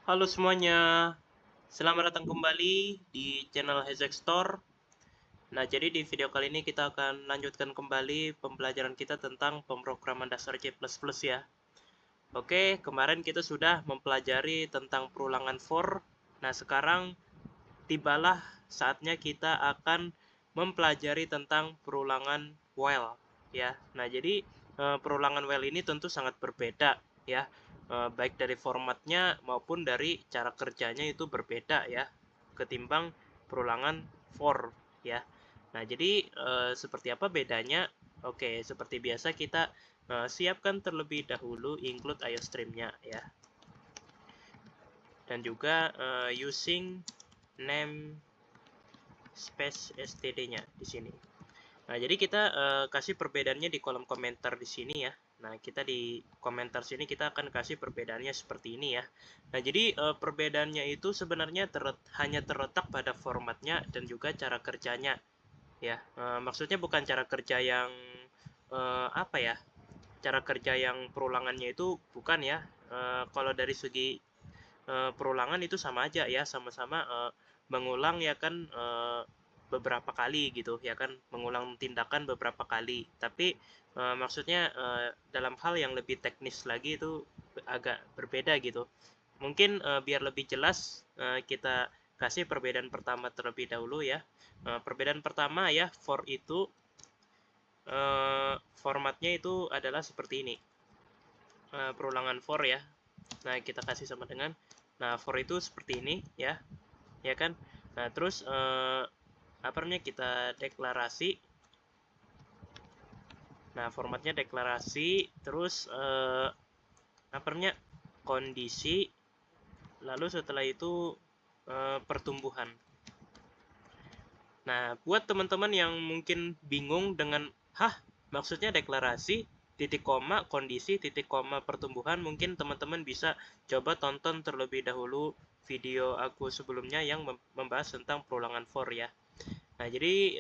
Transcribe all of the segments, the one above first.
Halo semuanya, selamat datang kembali di channel Hezek Store. Nah, jadi di video kali ini kita akan lanjutkan kembali pembelajaran kita tentang pemrograman dasar C++ ya. Oke, kemarin kita sudah mempelajari tentang perulangan for. Nah, sekarang tibalah saatnya kita akan mempelajari tentang perulangan while ya. Nah, jadi perulangan while ini tentu sangat berbeda ya. Baik dari formatnya maupun dari cara kerjanya itu berbeda ya ketimbang perulangan for ya. Nah, jadi seperti apa bedanya? Oke, seperti biasa kita siapkan terlebih dahulu include IOStream-nya ya. Dan juga using name space std-nya di sini. Nah, jadi kita kasih perbedaannya di kolom komentar di sini ya. Nah, kita di komentar sini kita akan kasih perbedaannya seperti ini ya. Nah, jadi perbedaannya itu sebenarnya hanya terletak pada formatnya dan juga cara kerjanya ya. Maksudnya bukan cara kerja yang apa ya? Cara kerja yang perulangannya itu bukan ya. Kalau dari segi perulangan itu sama aja ya, sama-sama mengulang ya kan beberapa kali gitu ya kan, mengulang tindakan beberapa kali. Tapi maksudnya dalam hal yang lebih teknis lagi itu agak berbeda gitu. Mungkin biar lebih jelas kita kasih perbedaan pertama terlebih dahulu ya. Perbedaan pertama ya, for itu formatnya itu adalah seperti ini. Perulangan for ya. Nah, kita kasih sama dengan, nah, for itu seperti ini ya, ya kan. Nah, terus apa namanya, kita deklarasi. Nah, formatnya deklarasi, terus apa namanya, kondisi, lalu setelah itu pertumbuhan. Nah, buat teman-teman yang mungkin bingung dengan, maksudnya deklarasi, titik koma, kondisi, titik koma, pertumbuhan, mungkin teman-teman bisa coba tonton terlebih dahulu video aku sebelumnya yang membahas tentang perulangan for ya. Nah, jadi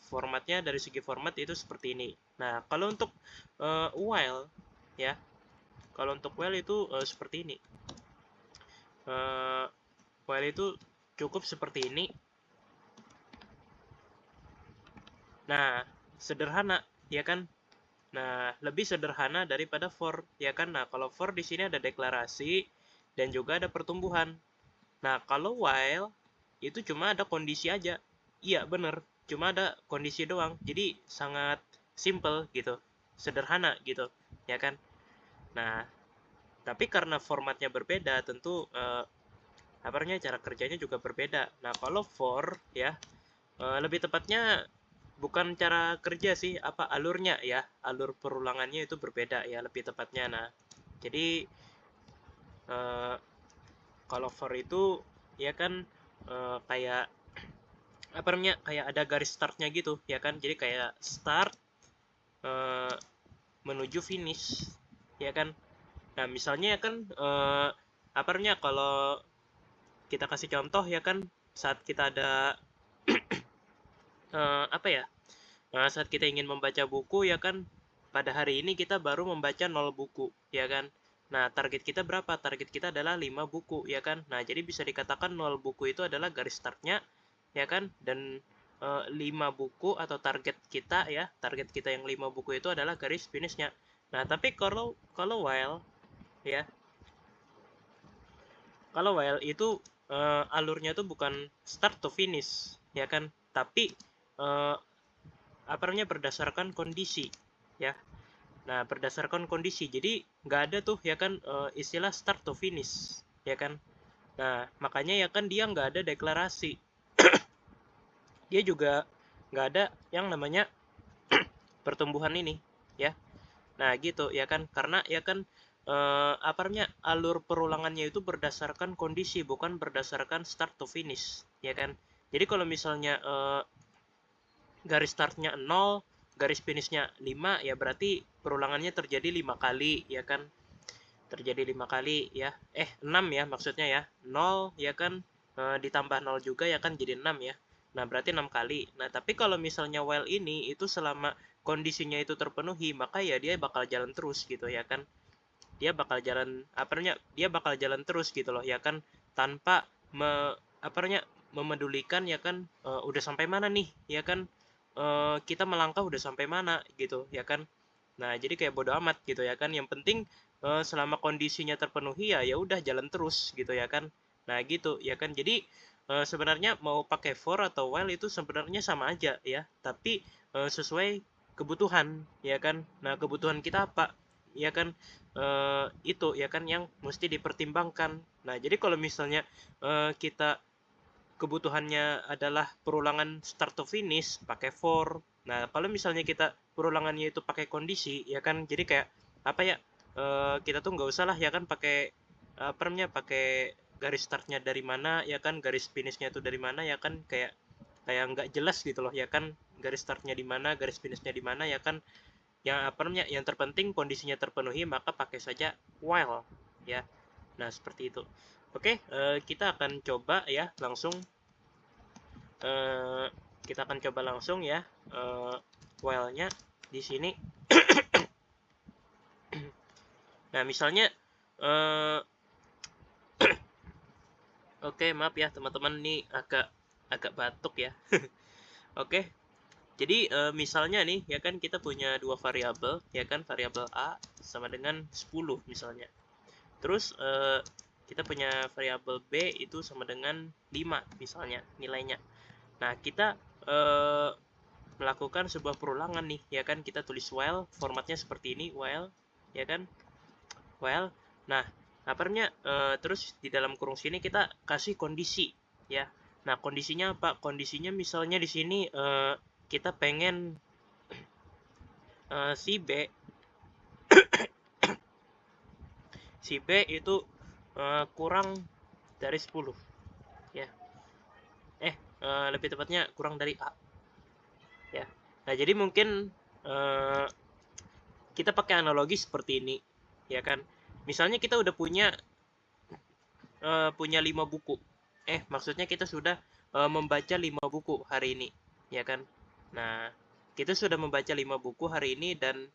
formatnya dari segi format itu seperti ini. Nah, kalau untuk while ya, kalau untuk while itu seperti ini. While itu cukup seperti ini. Nah, sederhana ya kan. Nah, lebih sederhana daripada for ya kan. Nah, kalau for di sini ada deklarasi dan juga ada pertumbuhan. Nah, kalau while itu cuma ada kondisi aja. Iya, bener. Cuma ada kondisi doang. Jadi sangat simple gitu. Sederhana gitu, ya kan? Nah, tapi karena formatnya berbeda, tentu cara kerjanya juga berbeda. Nah, kalau for ya, lebih tepatnya bukan cara kerja sih, apa alurnya ya, alur perulangannya itu berbeda ya lebih tepatnya. Nah, jadi kalau for itu ya kan kayak apa namanya, kayak ada garis startnya gitu ya kan, jadi kayak start menuju finish ya kan. Nah, misalnya ya kan apa namanya, kalau kita kasih contoh ya kan, saat kita ada apa ya, saat kita ingin membaca buku ya kan, pada hari ini kita baru membaca 0 buku ya kan. Nah, target kita berapa? Target kita adalah 5 buku ya kan. Nah, jadi bisa dikatakan 0 buku itu adalah garis startnya ya kan, dan 5 buku atau target kita ya, target kita yang 5 buku itu adalah garis finishnya. Nah, tapi kalau while ya, kalau while itu alurnya itu bukan start to finish ya kan, tapi uh, apa namanya, berdasarkan kondisi ya. Nah, berdasarkan kondisi, jadi nggak ada tuh ya kan istilah start to finish ya kan. Nah, makanya ya kan dia nggak ada deklarasi, dia juga nggak ada yang namanya pertumbuhan ini ya. Nah, gitu ya kan, karena ya kan apa namanya, alur perulangannya itu berdasarkan kondisi, bukan berdasarkan start to finish ya kan. Jadi kalau misalnya garis startnya 0, garis finishnya 5, ya berarti perulangannya terjadi 5 kali ya kan. Terjadi 5 kali ya. 6 ya maksudnya ya. 0 ya kan, ditambah 0 juga ya kan, jadi 6 ya. Nah, berarti 6 kali. Nah, tapi kalau misalnya while ini itu selama kondisinya itu terpenuhi, maka ya dia bakal jalan terus gitu ya kan. dia bakal jalan dia bakal jalan terus gitu loh ya kan, tanpa memedulikan ya kan udah sampai mana nih ya kan, kita melangkah udah sampai mana gitu ya kan. Nah jadi kayak bodo amat gitu ya kan, yang penting selama kondisinya terpenuhi ya udah jalan terus gitu ya kan. Nah gitu ya kan, jadi sebenarnya mau pakai for atau while itu sebenarnya sama aja ya, tapi sesuai kebutuhan ya kan. Nah kebutuhan kita apa ya kan, itu ya kan yang mesti dipertimbangkan. Nah jadi kalau misalnya kita kebutuhannya adalah perulangan start to finish pakai for. Nah kalau misalnya kita perulangannya itu pakai kondisi ya kan, jadi kayak apa ya, kita tuh nggak usah lah ya kan pakai pakai garis startnya dari mana ya kan, garis finishnya itu dari mana ya kan, kayak nggak jelas gitu loh ya kan, garis startnya di mana, garis finishnya di mana ya kan. Yang terpenting kondisinya terpenuhi, maka pakai saja while ya. Nah seperti itu. Oke, kita akan coba ya langsung, ya while-nya di sini. Nah misalnya oke, maaf ya teman-teman, ini agak batuk ya. Oke, jadi misalnya nih ya kan, kita punya dua variabel ya kan, variabel A sama dengan 10 misalnya. Terus kita punya variabel B itu sama dengan 5 misalnya nilainya. Nah kita melakukan sebuah perulangan nih ya kan, kita tulis while, formatnya seperti ini, while ya kan, while. Nah terus di dalam kurung sini kita kasih kondisi ya. Nah kondisinya apa? Kondisinya misalnya di sini kita pengen si B itu kurang dari 10 ya. Lebih tepatnya kurang dari A ya. Nah jadi mungkin kita pakai analogi seperti ini ya kan. Misalnya kita udah punya 5 buku. Maksudnya kita sudah membaca 5 buku hari ini ya kan. Nah kita sudah membaca 5 buku hari ini, dan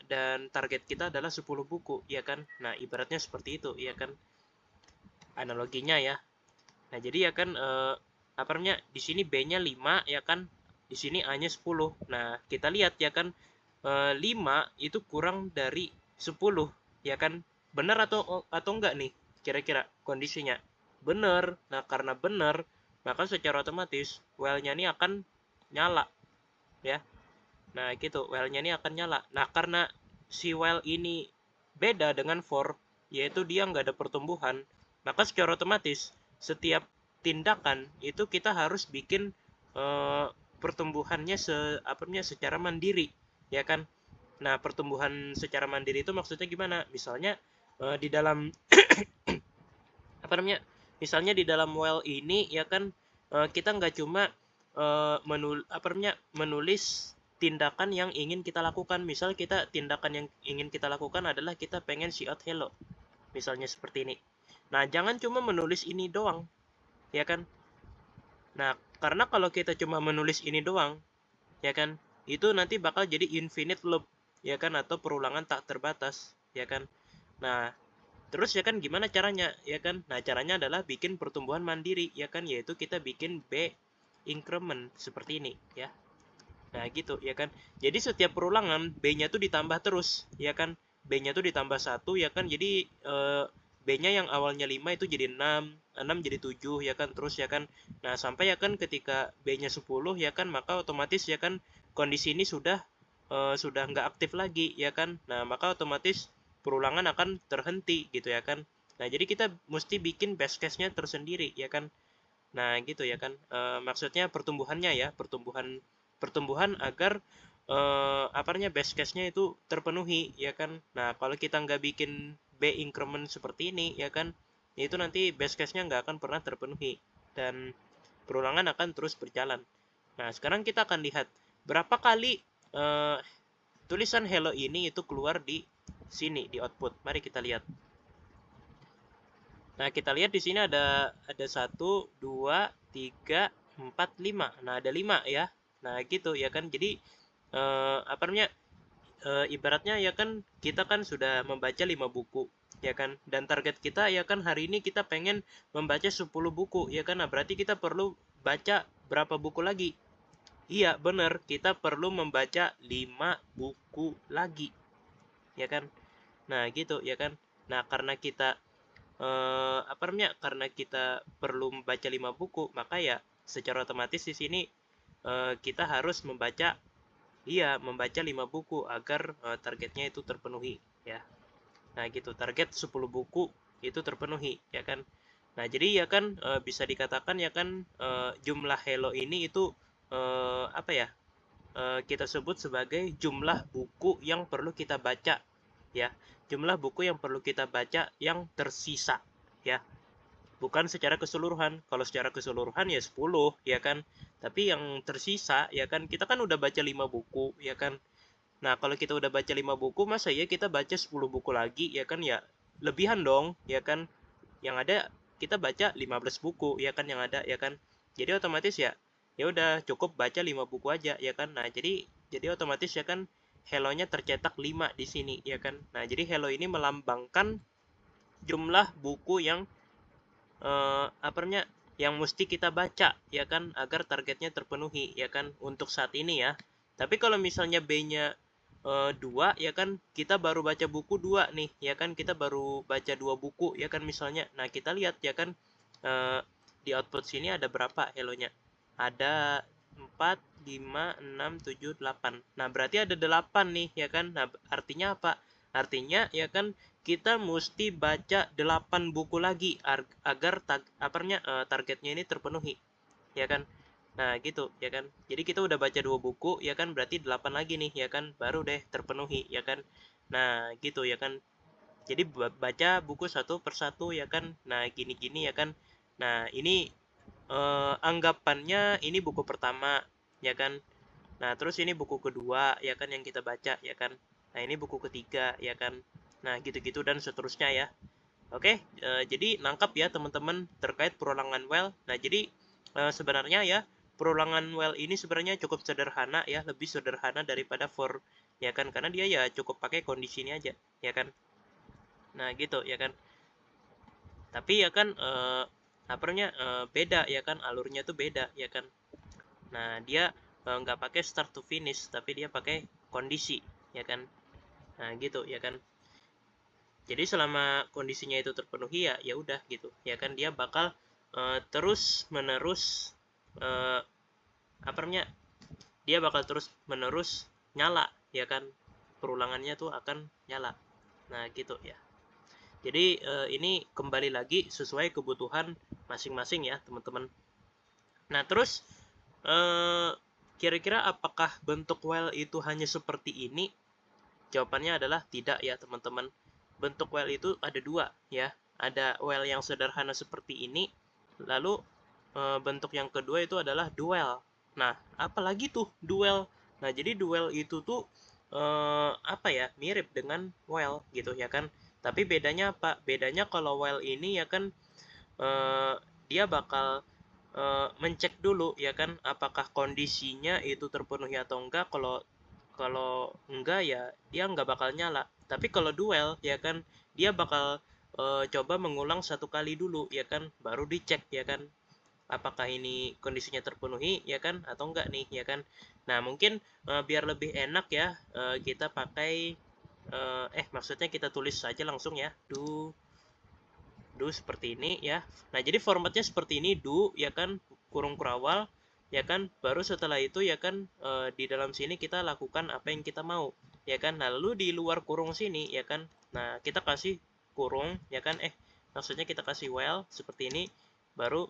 dan target kita adalah 10 buku ya kan. Nah ibaratnya seperti itu ya kan analoginya ya. Nah jadi ya kan di sini B-nya 5 ya kan, di sini A-nya 10. Nah kita lihat ya kan, 5 itu kurang dari 10 ya kan. Benar atau enggak nih kira-kira kondisinya? Benar. Nah karena benar, maka secara otomatis while-nya ini akan nyala ya. Nah gitu, while-nya ini akan nyala. Nah karena si while ini beda dengan for, yaitu dia nggak ada pertumbuhan, maka secara otomatis setiap tindakan itu kita harus bikin pertumbuhannya secara mandiri ya kan. Nah pertumbuhan secara mandiri itu maksudnya gimana? Misalnya di dalam misalnya di dalam while ini ya kan, kita nggak cuma menulis tindakan yang ingin kita lakukan. Misal tindakan yang ingin kita lakukan adalah kita pengen see out hello misalnya seperti ini. Nah jangan cuma menulis ini doang ya kan. Nah karena kalau kita cuma menulis ini doang ya kan, itu nanti bakal jadi infinite loop ya kan, atau perulangan tak terbatas ya kan. Nah terus ya kan gimana caranya ya kan? Nah caranya adalah bikin pertumbuhan mandiri ya kan, yaitu kita bikin B increment seperti ini ya. Nah gitu ya kan, jadi setiap perulangan B-nya tuh ditambah terus ya kan, B-nya tuh ditambah 1 ya kan. Jadi B-nya yang awalnya 5 itu jadi 6 jadi 7 ya kan, terus ya kan. Nah sampai ya kan ketika B-nya 10 ya kan, maka otomatis ya kan kondisi ini sudah nggak aktif lagi ya kan. Nah maka otomatis perulangan akan terhenti gitu ya kan. Nah jadi kita mesti bikin best case-nya tersendiri ya kan. Nah gitu ya kan, maksudnya pertumbuhannya ya, pertumbuhan agar best case-nya itu terpenuhi ya kan. Nah kalau kita nggak bikin B increment seperti ini ya kan, itu nanti best case-nya nggak akan pernah terpenuhi dan perulangan akan terus berjalan. Nah sekarang kita akan lihat berapa kali tulisan hello ini itu keluar di sini di output. Mari kita lihat. Nah kita lihat di sini ada 1, 2, 3, 4, 5. Nah ada 5 ya. Nah gitu ya kan. Jadi ibaratnya ya kan kita kan sudah membaca 5 buku ya kan, dan target kita ya kan hari ini kita pengen membaca 10 buku ya kan. Nah, berarti kita perlu baca berapa buku lagi? Iya, benar, kita perlu membaca 5 buku lagi ya kan. Nah, gitu ya kan. Nah, karena kita karena kita perlu membaca 5 buku, maka ya secara otomatis di sini kita harus membaca 5 buku agar targetnya itu terpenuhi ya. Nah, gitu, target 10 buku itu terpenuhi ya kan. Nah, jadi ya kan bisa dikatakan ya kan jumlah Hello ini itu kita sebut sebagai jumlah buku yang perlu kita baca ya. Jumlah buku yang perlu kita baca yang tersisa ya. Bukan secara keseluruhan. Kalau secara keseluruhan ya 10 ya kan. Tapi yang tersisa ya kan, kita kan udah baca 5 buku ya kan. Nah, kalau kita udah baca 5 buku, masa ya kita baca 10 buku lagi ya kan, ya lebihan dong ya kan. Yang ada kita baca 15 buku ya kan yang ada ya kan. Jadi otomatis ya udah cukup baca 5 buku aja ya kan. Nah, jadi otomatis ya kan Hello-nya tercetak 5 di sini ya kan. Nah, jadi Hello ini melambangkan jumlah buku yang yang mesti kita baca ya kan agar targetnya terpenuhi ya kan untuk saat ini ya. Tapi kalau misalnya B-nya 2 ya kan, kita baru baca buku 2 nih ya kan, kita baru baca 2 buku ya kan misalnya. Nah, kita lihat ya kan di output sini ada berapa Hello-nya? Ada 4, 5, 6, 7, 8. Nah, berarti ada 8 nih ya kan. Nah, artinya apa? Artinya ya kan kita mesti baca 8 buku lagi agar targetnya ini terpenuhi ya kan. Nah, gitu ya kan. Jadi kita udah baca 2 buku ya kan, berarti 8 lagi nih ya kan, baru deh terpenuhi ya kan. Nah, gitu ya kan. Jadi baca buku satu persatu ya kan. Nah, gini-gini ya kan. Nah, ini anggapannya ini buku pertama ya kan. Nah, terus ini buku kedua ya kan yang kita baca ya kan. Nah, ini buku ketiga ya kan. Nah, gitu-gitu dan seterusnya ya. Oke, jadi nangkap ya teman-teman terkait perulangan well. Nah, jadi sebenarnya ya perulangan well ini sebenarnya cukup sederhana ya, lebih sederhana daripada for ya kan, karena dia ya cukup pakai kondisi ini aja ya kan. Nah, gitu ya kan. Tapi ya kan beda ya kan, alurnya tuh beda ya kan. Nah, dia nggak pakai start to finish, tapi dia pakai kondisi ya kan. Nah, gitu ya kan. Jadi selama kondisinya itu terpenuhi ya udah gitu ya kan, dia bakal terus menerus dia bakal terus menerus nyala ya kan, perulangannya tuh akan nyala. Nah, gitu ya. Jadi ini kembali lagi sesuai kebutuhan masing-masing ya teman-teman. Nah, terus kira-kira apakah bentuk well itu hanya seperti ini? Jawabannya adalah tidak ya teman-teman. Bentuk well itu ada 2 ya. Ada well yang sederhana seperti ini, lalu bentuk yang kedua itu adalah duel. Nah, apalagi tuh duel. Nah, jadi duel itu tuh mirip dengan well gitu ya kan. Tapi bedanya apa? Bedanya kalau well ini ya kan dia bakal mencek dulu ya kan apakah kondisinya itu terpenuhi atau enggak. Kalau enggak ya dia enggak bakal nyala. Tapi kalau duel ya kan dia bakal coba mengulang 1 kali dulu ya kan, baru dicek ya kan apakah ini kondisinya terpenuhi ya kan atau enggak nih ya kan. Nah, mungkin biar lebih enak ya kita pakai maksudnya kita tulis saja langsung ya, do seperti ini ya. Nah, jadi formatnya seperti ini, do ya kan, kurung kurawal ya kan, baru setelah itu ya kan di dalam sini kita lakukan apa yang kita mau ya kan. Nah, lalu di luar kurung sini ya kan, nah kita kasih kurung ya kan, maksudnya kita kasih while seperti ini, baru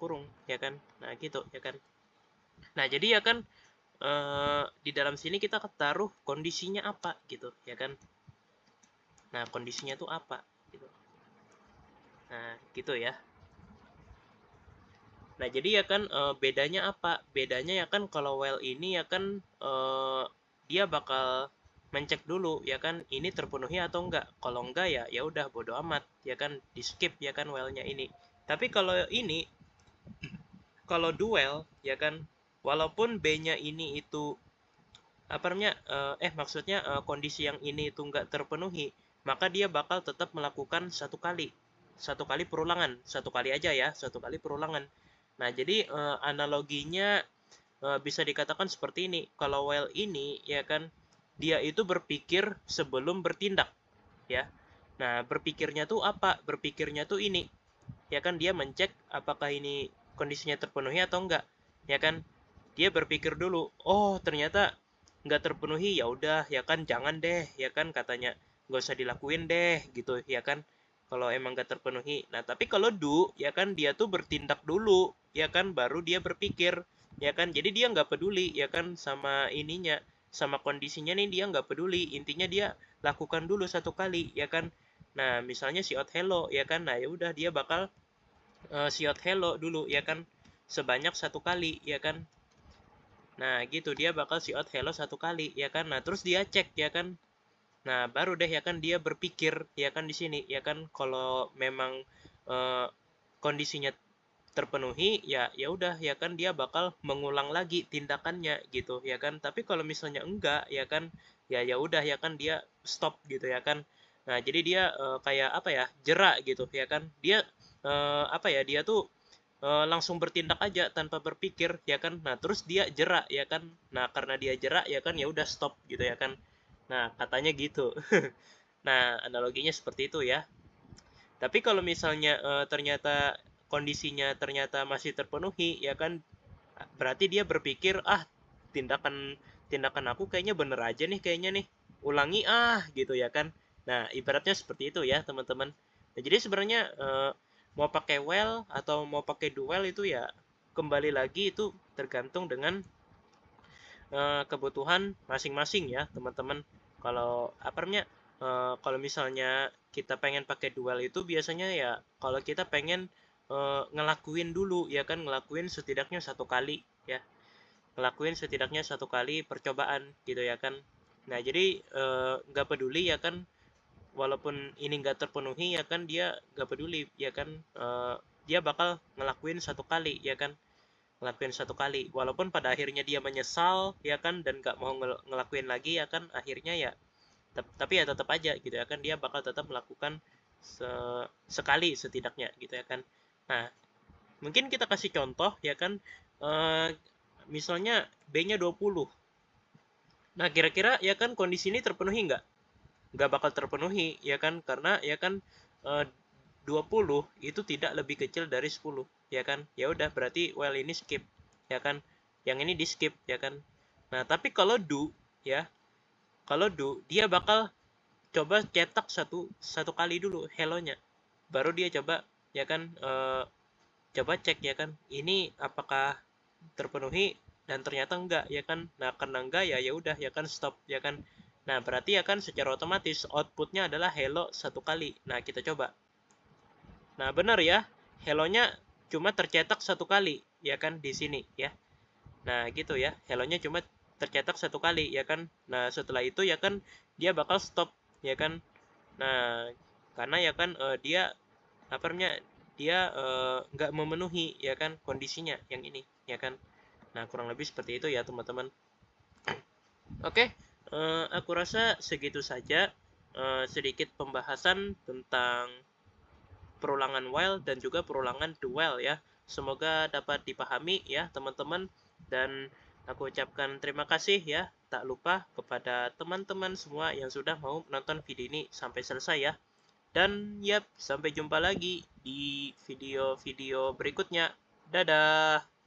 kurung ya kan. Nah, gitu ya kan. Nah, jadi ya kan di dalam sini kita taruh kondisinya apa gitu ya kan. Nah, kondisinya tuh apa gitu. Nah, gitu ya. Nah, jadi ya kan bedanya apa? Bedanya ya kan kalau well ini ya kan dia bakal mencek dulu ya kan ini terpenuhi atau enggak. Kalau enggak ya udah bodo amat ya kan, di skip ya kan well-nya ini. Tapi kalau ini, kalau duel ya kan, walaupun B-nya ini itu maksudnya kondisi yang ini itu nggak terpenuhi, maka dia bakal tetap melakukan satu kali perulangan, satu kali aja ya, satu kali perulangan. Nah, jadi analoginya bisa dikatakan seperti ini. Kalau while ini ya kan, dia itu berpikir sebelum bertindak ya. Nah, berpikirnya tuh apa? Berpikirnya tuh ini ya kan, dia mencek apakah ini kondisinya terpenuhi atau enggak ya kan. Dia berpikir dulu, oh ternyata nggak terpenuhi, ya udah ya kan, jangan deh ya kan, katanya nggak usah dilakuin deh gitu ya kan, kalau emang nggak terpenuhi. Nah tapi kalau do ya kan, dia tuh bertindak dulu ya kan, baru dia berpikir ya kan. Jadi dia nggak peduli ya kan sama ininya, sama kondisinya nih, dia nggak peduli, intinya dia lakukan dulu satu kali ya kan. Nah misalnya si out hello ya kan, nah ya udah dia bakal si out hello dulu ya kan, sebanyak satu kali ya kan. Nah, gitu dia bakal si out hello satu kali ya kan. Nah, terus dia cek ya kan. Nah, baru deh ya kan dia berpikir ya kan di sini ya kan, kalau memang eh, kondisinya terpenuhi, ya ya udah ya kan, dia bakal mengulang lagi tindakannya gitu ya kan. Tapi kalau misalnya enggak ya kan, ya ya udah ya kan, dia stop gitu ya kan. Nah, jadi dia kayak apa ya, jerak gitu ya kan. Dia dia tuh langsung bertindak aja tanpa berpikir ya kan. Nah terus dia jerak ya kan, nah karena dia jerak ya kan, ya udah stop gitu ya kan. Nah katanya gitu. Nah analoginya seperti itu ya. Tapi kalau misalnya ternyata kondisinya ternyata masih terpenuhi ya kan, berarti dia berpikir, ah tindakan tindakan aku kayaknya bener aja nih, kayaknya nih, ulangi gitu ya kan. Nah ibaratnya seperti itu ya teman-teman. Nah, jadi sebenarnya mau pakai well atau mau pakai dual itu ya kembali lagi, itu tergantung dengan kebutuhan masing-masing ya teman-teman. Kalau kalau misalnya kita pengen pakai dual itu biasanya ya kalau kita pengen ngelakuin dulu ya kan, ngelakuin setidaknya satu kali ya, ngelakuin setidaknya satu kali percobaan gitu ya kan. Nah jadi nggak peduli ya kan, walaupun ini nggak terpenuhi ya kan, dia nggak peduli ya kan. Dia bakal ngelakuin satu kali ya kan, ngelakuin satu kali, walaupun pada akhirnya dia menyesal ya kan, dan nggak mau ngelakuin lagi ya kan, akhirnya ya tapi ya tetap aja gitu ya kan, dia bakal tetap melakukan sekali setidaknya gitu ya kan. Nah mungkin kita kasih contoh ya kan, eh, misalnya B-nya 20. Nah kira-kira ya kan kondisi ini terpenuhi nggak? Nggak bakal terpenuhi ya kan, karena ya kan 20 itu tidak lebih kecil dari 10 ya kan. Ya udah berarti well ini skip ya kan, yang ini di skip ya kan. Nah tapi kalau do ya, kalau do dia bakal coba cetak satu kali dulu hello-nya, baru dia coba ya kan, coba cek ya kan, ini apakah terpenuhi, dan ternyata enggak ya kan. Nah karena enggak ya ya udah ya kan, stop ya kan. Nah berarti ya kan secara otomatis outputnya adalah hello satu kali. Nah kita coba. Nah benar ya, hello-nya cuma tercetak satu kali ya kan di sini ya. Nah gitu ya, hello-nya cuma tercetak satu kali ya kan. Nah setelah itu ya kan dia bakal stop ya kan. Nah karena ya kan dia dia nggak memenuhi ya kan kondisinya yang ini ya kan. Nah kurang lebih seperti itu ya teman-teman. Oke, aku rasa segitu saja sedikit pembahasan tentang perulangan while dan juga perulangan do while ya. Semoga dapat dipahami ya teman-teman, dan aku ucapkan terima kasih ya, tak lupa kepada teman-teman semua yang sudah mau menonton video ini sampai selesai ya. Dan yap, sampai jumpa lagi di video-video berikutnya. Dadah.